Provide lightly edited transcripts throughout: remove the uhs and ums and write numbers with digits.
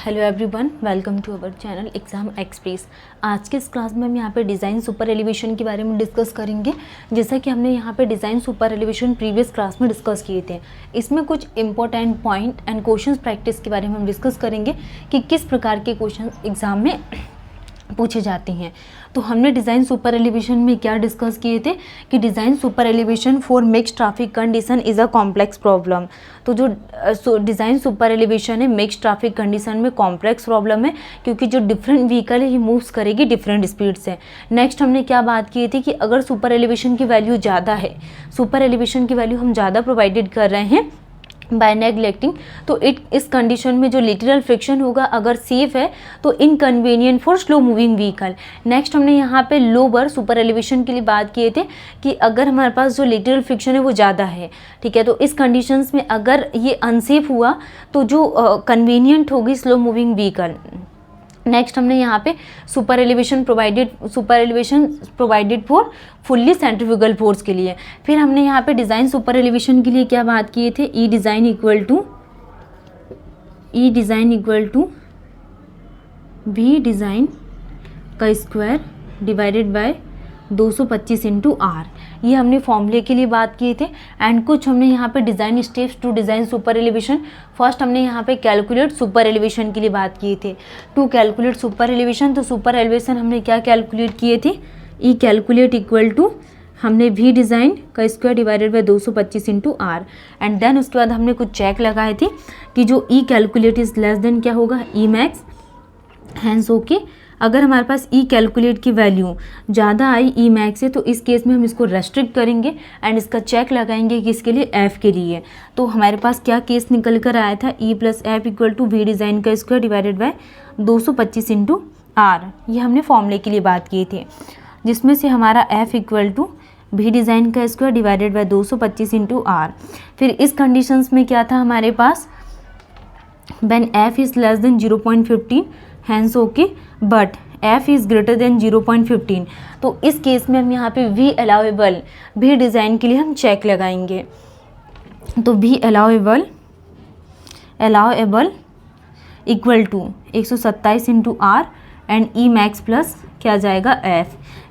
Hello everyone, welcome to our channel exam express. आज के इस क्लास में हम यहाँ पे डिज़ाइन सुपर एलिवेशन के बारे में डिस्कस करेंगे। जैसा कि हमने यहाँ पे design super elevation previous class में डिस्कस किए थे, इसमें कुछ important point and questions practice के बारे में हम डिस्कस करेंगे कि किस प्रकार के क्वेश्चन एग्जाम में पूछे जाते हैं। तो हमने डिज़ाइन सुपर एलिवेशन में क्या डिस्कस किए थे कि design super elevation for mixed traffic condition is a complex problem. तो जो डिज़ाइन सुपर एलिवेशन है मिक्स्ड ट्रैफिक कंडीशन में कॉम्प्लेक्स प्रॉब्लम है, क्योंकि जो डिफरेंट व्हीकल है ये मूव्स करेगी डिफरेंट स्पीड से। नेक्स्ट हमने क्या बात की थी कि अगर सुपर एलिवेशन की वैल्यू ज़्यादा है, सुपर एलिवेशन की वैल्यू हम ज़्यादा प्रोवाइडेड कर रहे हैं बाय नेग्लेक्टिंग, तो इस कंडीशन में जो लिटरल फ्रिक्शन होगा अगर सेफ है तो inconvenient for slow moving vehicle. Next हमने यहाँ पे लोअर सुपर एलिवेशन के लिए बात किए थे कि अगर हमारे पास जो लिटरल फ्रिक्शन है वो ज़्यादा है, ठीक है, तो इस कंडीशंस में अगर ये अनसेफ हुआ तो जो कन्वीनियंट होगी स्लो मूविंग व्हीकल। नेक्स्ट हमने यहाँ पे super elevation provided for fully centrifugal force के लिए। फिर हमने यहाँ पे डिज़ाइन सुपर एलिवेशन के लिए क्या बात किए थे, e design equal to v design का square divided by 225 into are, ये हमने फॉर्मूले के लिए बात किए थे। एंड कुछ हमने यहाँ पे design steps to design super elevation, first हमने यहाँ पे कैलकुलेट सुपर एलिवेशन के लिए बात किए थे। टू कैलकुलेट सुपर एलिवेशन, तो सुपर एलिवेशन हमने क्या कैलकुलेट किए थे, ई कैलकुलेट इक्वल टू हमने वी डिज़ाइन का square divided by 225 into are. And then उसके बाद हमने कुछ चेक लगाए थे कि जो E calculate is less than क्या होगा, ई मैक्स। हैंस ओके, अगर हमारे पास ई कैलकुलेट की वैल्यू ज़्यादा आई ई मैक्स से, तो इस केस में हम इसको रेस्ट्रिक्ट करेंगे एंड इसका चेक लगाएंगे कि इसके लिए एफ़ के लिए। तो हमारे पास क्या केस निकल कर आया था, e plus F equal to v design का square divided by 225 into are, ये हमने फॉर्मूले के लिए बात की थी, जिसमें से हमारा f equal to v design का square divided by 225 into r. फिर इस कंडीशंस में क्या था हमारे पास, when f is less than 0.15 hence okay but f is greater than 0.15, तो इस केस में हम यहाँ पे v अलाउेबल भी डिज़ाइन के लिए हम चेक लगाएंगे। तो v allowable equal to 127 into are and E max plus क्या जाएगा f।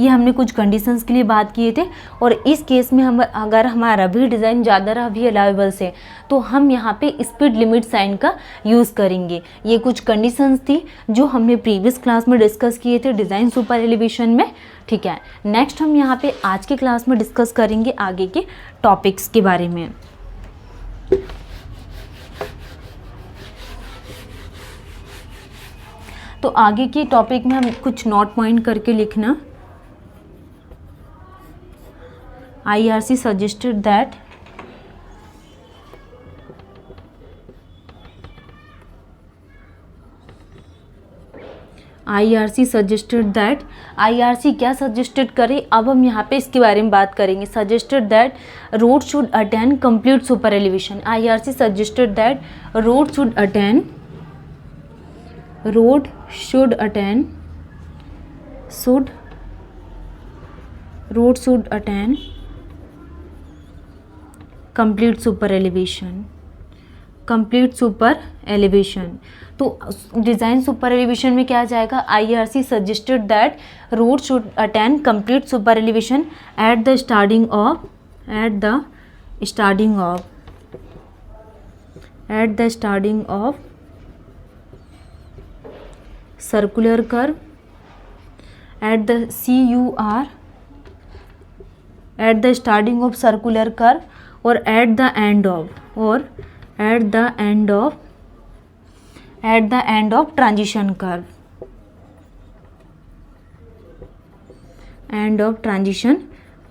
ये हमने कुछ कंडीशंस के लिए बात किए थे। और इस केस में हम अगर हमारा भी डिज़ाइन ज़्यादा रहा भी अलाउेबल से, तो हम यहाँ पे स्पीड लिमिट साइन का यूज़ करेंगे। ये कुछ कंडीशंस थी जो हमने प्रीवियस क्लास में डिस्कस किए थे डिज़ाइन सुपर एलिवेशन में, ठीक है। नेक्स्ट हम यहाँ पे आज के क्लास में डिस्कस करेंगे आगे के टॉपिक्स के बारे में। तो आगे की टॉपिक में हम कुछ नोट पॉइंट करके लिखना। IRC suggested that IRC क्या सजेस्टेड करे, अब हम यहाँ पे इसके बारे में बात करेंगे। Suggested that road should attain complete super elevation. IRC suggested that road should attain complete super elevation. तो डिज़ाइन सुपर एलिवेशन में क्या आ जाएगा, IRC suggested that road should attain complete super elevation at the starting of circular curve at the starting of circular curve और at the end of transition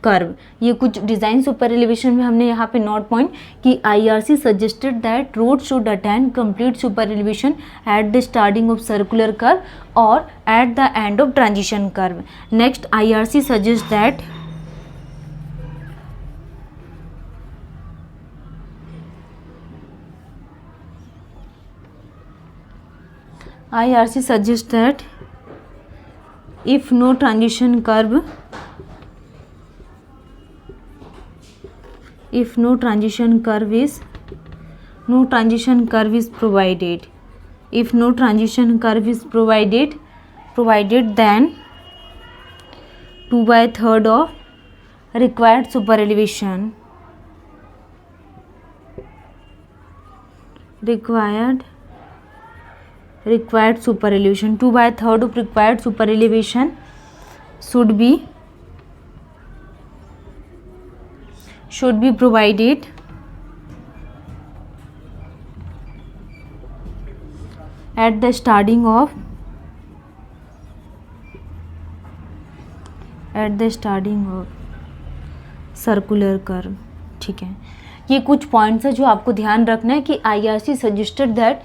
curve. ये कुछ design super elevation में हमने यहाँ पे नोट पॉइंट कि IRC suggested that road should attain complete super elevation at the starting of circular curve और at the end of transition curve. Next IRC suggest that IRC suggests that if no transition curve is provided, if no transition curve is provided then 2/3 of required super elevation required super elevation 2/3 of required super elevation should be provided at the starting of circular curve. ठीक है, ये कुछ points है जो आपको ध्यान रखना है कि IRC suggested that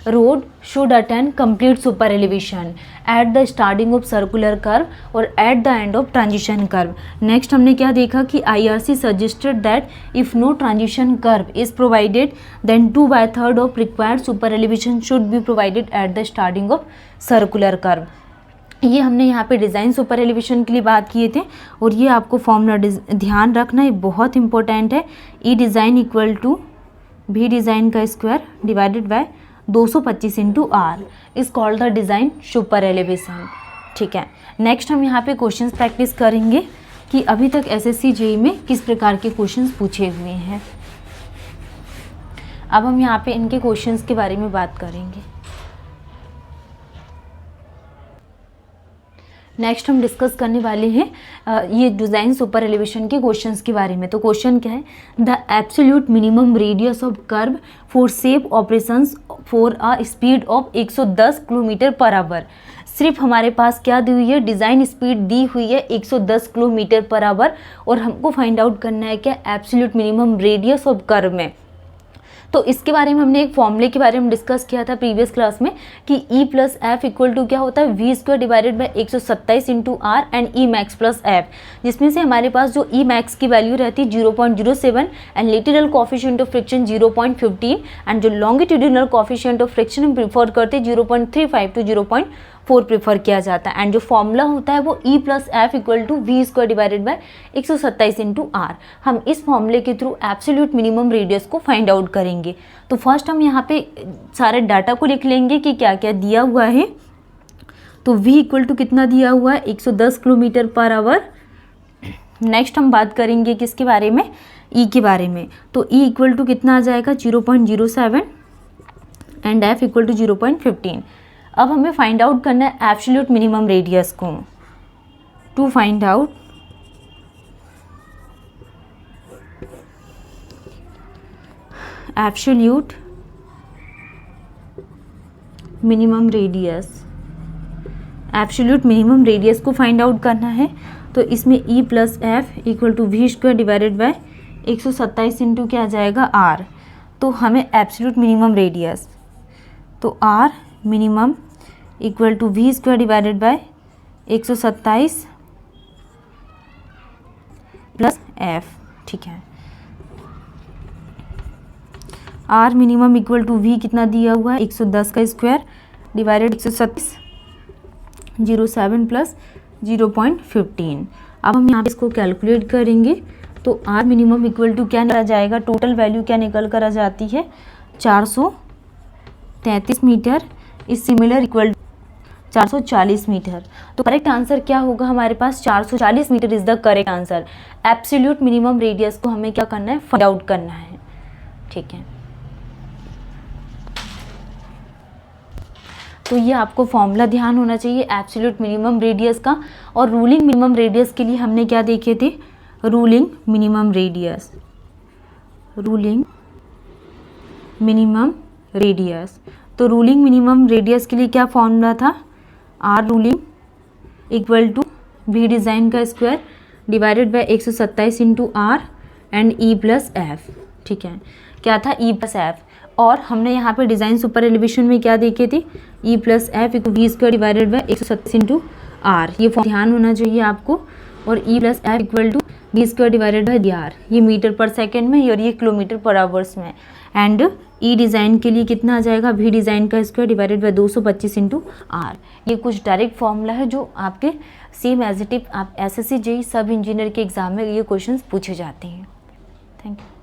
road should attain complete super elevation at the starting of circular curve और at the end of transition curve. Next हमने क्या देखा कि IRC suggested that if no transition curve is provided then 2/3 of required super elevation should be provided at the starting of circular curve. ये हमने यहाँ पे design super elevation के लिए बात किए थे और ये आपको फॉर्मूला ध्यान रखना, ये बहुत इंपॉर्टेंट है। E design equal to V design का square divided by 225 into R is called the design super elevation. ठीक है, नेक्स्ट हम यहाँ पे क्वेश्चंस प्रैक्टिस करेंगे कि अभी तक SSC JEE में किस प्रकार के क्वेश्चंस पूछे हुए हैं। अब हम यहाँ पे इनके क्वेश्चंस के बारे में बात करेंगे। नेक्स्ट हम डिस्कस करने वाले हैं ये डिज़ाइन सुपर एलिवेशन के क्वेश्चंस के बारे में। तो क्वेश्चन क्या है, the absolute minimum radius of curve for safe operations for a speed of 110 kilometre per hour. सिर्फ हमारे पास क्या दी हुई है, डिज़ाइन स्पीड दी हुई है 110 किलोमीटर पर आवर और हमको फाइंड आउट करना है क्या absolute minimum radius of curve में। तो इसके बारे में हमने एक फॉर्मूले के बारे में डिस्कस किया था प्रीवियस क्लास में कि E plus F equal to क्या होता है V² divided by 127 into are and E max plus F, जिसमें से हमारे पास जो E मैक्स की वैल्यू रहती है 0.07 and literal coefficient of friction 0.15 and जो लॉन्गिट्यूडिनल कोफिशिएंट ऑफ फ्रिक्शन हम प्रीफर करते हैं 0.35 टू 0.4 प्रीफर किया जाता है। एंड जो फॉर्मूला होता है वो E plus F equal to V² divided by 127 into R. हम इस फॉर्मूले के थ्रू एब्सोल्यूट मिनिमम रेडियस को फाइंड आउट करेंगे। तो फर्स्ट हम यहाँ पे सारे डाटा को लिख लेंगे कि क्या क्या दिया हुआ है। तो V इक्वल टू कितना दिया हुआ है 110 किलोमीटर पर आवर। नेक्स्ट हम बात करेंगे किसके बारे में, E के बारे में। तो E इक्वल टू कितना आ जाएगा 0.07 एंड F इक्वल टू 0.15। अब हमें फाइंड आउट करना है एब्सोल्यूट मिनिमम रेडियस को। To find out absolute minimum radius, absolute minimum radius को फाइंड आउट करना है। तो इसमें E plus F equal to V² divided by 127 into क्या आ जाएगा R। तो हमें एब्सोल्यूट मिनिमम रेडियस, तो R minimum equal to V² divided by 127 plus F। ठीक है, R minimum equal to V कितना दिया हुआ है 110 का स्क्वायर डिवाइडेड 127 07 प्लस 0.15। अब हम यहाँ पे इसको कैलकुलेट करेंगे। तो R मिनिमम इक्वल टू क्या निकल जाएगा, टोटल वैल्यू क्या निकल कर आ जाती है 433 meter is similar equal 440 meter. तो करेक्ट आंसर क्या होगा हमारे पास 440 meter is the correct answer. Absolute minimum radius को हमें क्या करना है, फाइंड आउट करना है। ठीक है, तो ये आपको फॉर्मूला ध्यान होना चाहिए एब्सोल्यूट मिनिमम रेडियस का। और रूलिंग मिनिमम रेडियस के लिए हमने क्या देखे थे, ruling minimum radius, ruling minimum radius. तो रूलिंग मिनिमम रेडियस के लिए क्या फॉर्मूला था, r ruling equal to V design का square divided by 127 into are and E plus f. ठीक है, क्या था E प्लस एफ। और हमने यहाँ पे डिज़ाइन सुपर एलिवेशन में क्या देखे थे, E plus F equal V² divided by 127 into are. ये ध्यान होना चाहिए आपको। और E plus F equal to V² divided by R, ये मीटर पर सेकेंड में और ये किलोमीटर पर आवर्स में। एंड E डिज़ाइन के लिए कितना आ जाएगा, V डिज़ाइन का square divided by 225 into are. ये कुछ डायरेक्ट फॉर्मूला है जो आपके सेम एज इट इफ आप SSC JEE सब इंजीनियर के एग्जाम में ये क्वेश्चंस पूछे जाते हैं। Thank you.